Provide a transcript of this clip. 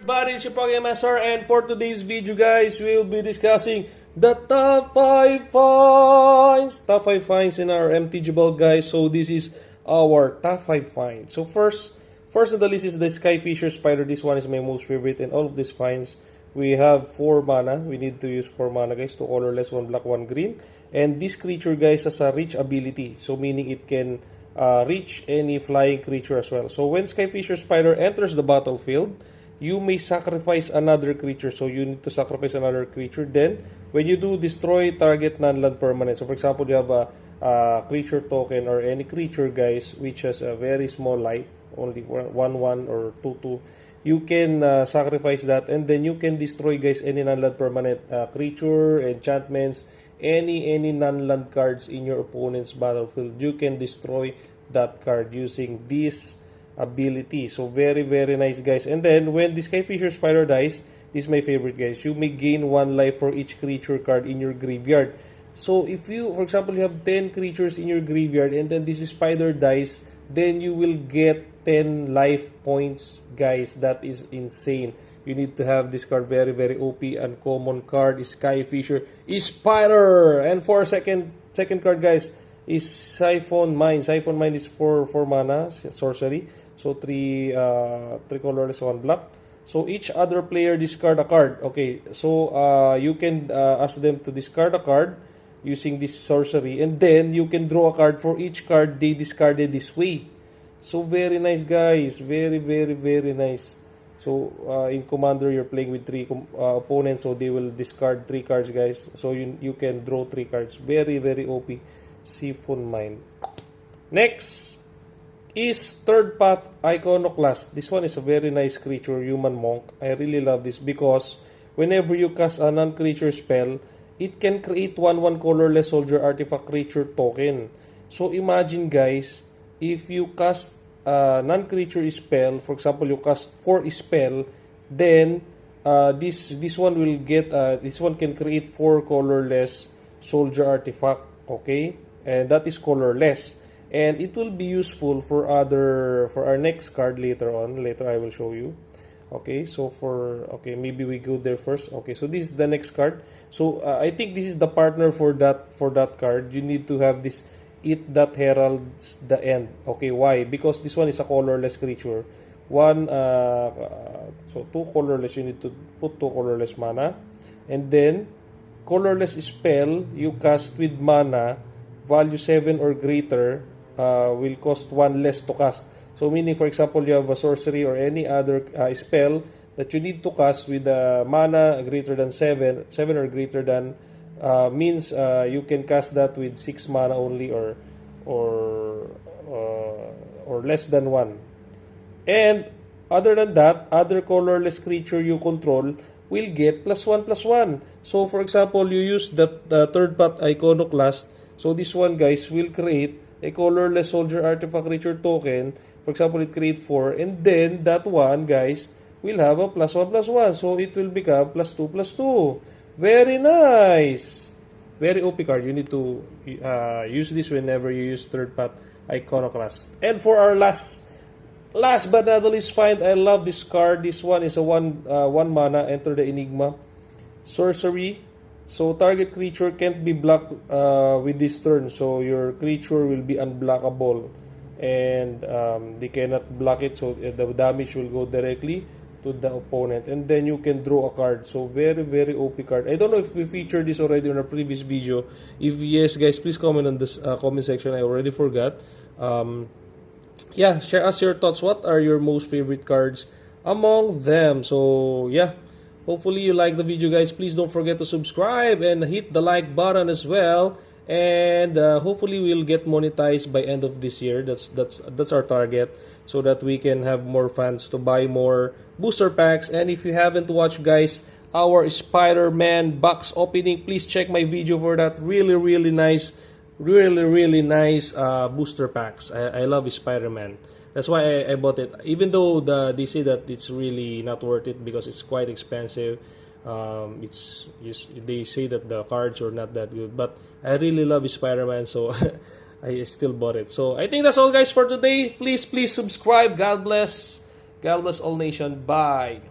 Everybody, it's your Pokemaster, and for today's video guys, we'll be discussing the top 5 finds. Top 5 finds in our MTG Vault guys. So this is our top 5 finds. So first on the list is the Skyfisher Spider. This one is my most favorite, and all of these finds, we have 4 mana. We need to use 4 mana guys, 2 colorless, 1 black, 1 green. And this creature guys has a reach ability. So meaning it can reach any flying creature as well. So when Skyfisher Spider enters the battlefield, you may sacrifice another creature. So you need to sacrifice another creature. Then, when you do, destroy target non-land permanent. So for example, you have a creature token or any creature, guys, which has a very small life, only 1/1 or 2/2. You can sacrifice that, and then you can destroy, guys, any non-land permanent creature, enchantments, any non-land cards in your opponent's battlefield. You can destroy that card using this ability. So very nice guys. And then when the Skyfisher Spider dies, this is my favorite guys, you may gain 1 life for each creature card in your graveyard. So if you, for example, you have 10 creatures in your graveyard and then this spider dies, then you will get 10 life points guys. That is insane. You need to have this card, very OP. Uncommon card is Skyfisher Spider. And for second card guys is Siphon Mine. Siphon Mine is 4 mana sorcery. So 3 colorless, 1 black. So each other player discard a card. Okay, so you can ask them to discard a card using this sorcery, and then you can draw a card for each card they discarded this way. So very nice guys, very nice. So in Commander you're playing with 3 opponents, so they will discard 3 cards guys. So you can draw 3 cards. Very OP. Siphon Mine. Next is Third Path Iconoclast. This one is a very nice creature, human monk. I really love this because whenever you cast a non-creature spell, it can create 1/1 colorless soldier artifact creature token. So imagine guys, if you cast a non-creature spell, for example, you cast 4 spell, then this one will get this one can create 4 colorless soldier artifact, okay? And that is colorless. And it will be useful for our next card later on. Later I will show you. Okay, so maybe we go there first. Okay, so this is the next card. So I think this is the partner for that card. You need to have this It That Heralds the End. Okay, why? Because this one is a colorless creature. So 2 colorless, you need to put 2 colorless mana. And then colorless spell you cast with mana value 7 or greater will cost 1 less to cast. So meaning, for example, you have a sorcery or any other spell that you need to cast with mana greater than 7 or greater than, means you can cast that with 6 mana only or less than 1. And other than that, other colorless creature you control will get +1/+1. So for example, you use the Third Path Iconoclast. So this one guys will create a colorless soldier artifact creature token. For example, it create 4, and then that one guys will have a +1/+1. So it will become +2/+2. Very nice. Very OP card. You need to use this whenever you use Third Path Iconoclast. And for our last but not least find, I love this card. This one is a 1 mana, enter the Enigma. Sorcery. So target creature can't be blocked with this turn. So your creature will be unblockable, and they cannot block it. So the damage will go directly to the opponent, and then you can draw a card. So very OP card. I don't know if we featured this already in our previous video. If yes, guys, please comment on this comment section. I already forgot. Yeah, share us your thoughts. What are your most favorite cards among them? So yeah. Hopefully you like the video guys. Please don't forget to subscribe and hit the like button as well. And hopefully we'll get monetized by end of this year. That's our target, so that we can have more fans to buy more booster packs. And if you haven't watched guys our Spider-Man box opening, please check my video for that. Really nice booster packs. I love Spider-Man. That's why I bought it. Even though they say that it's really not worth it because it's quite expensive. They say that the cards are not that good. But I really love Spider-Man, so I still bought it. So I think that's all guys for today. Please subscribe. God bless all nation. Bye.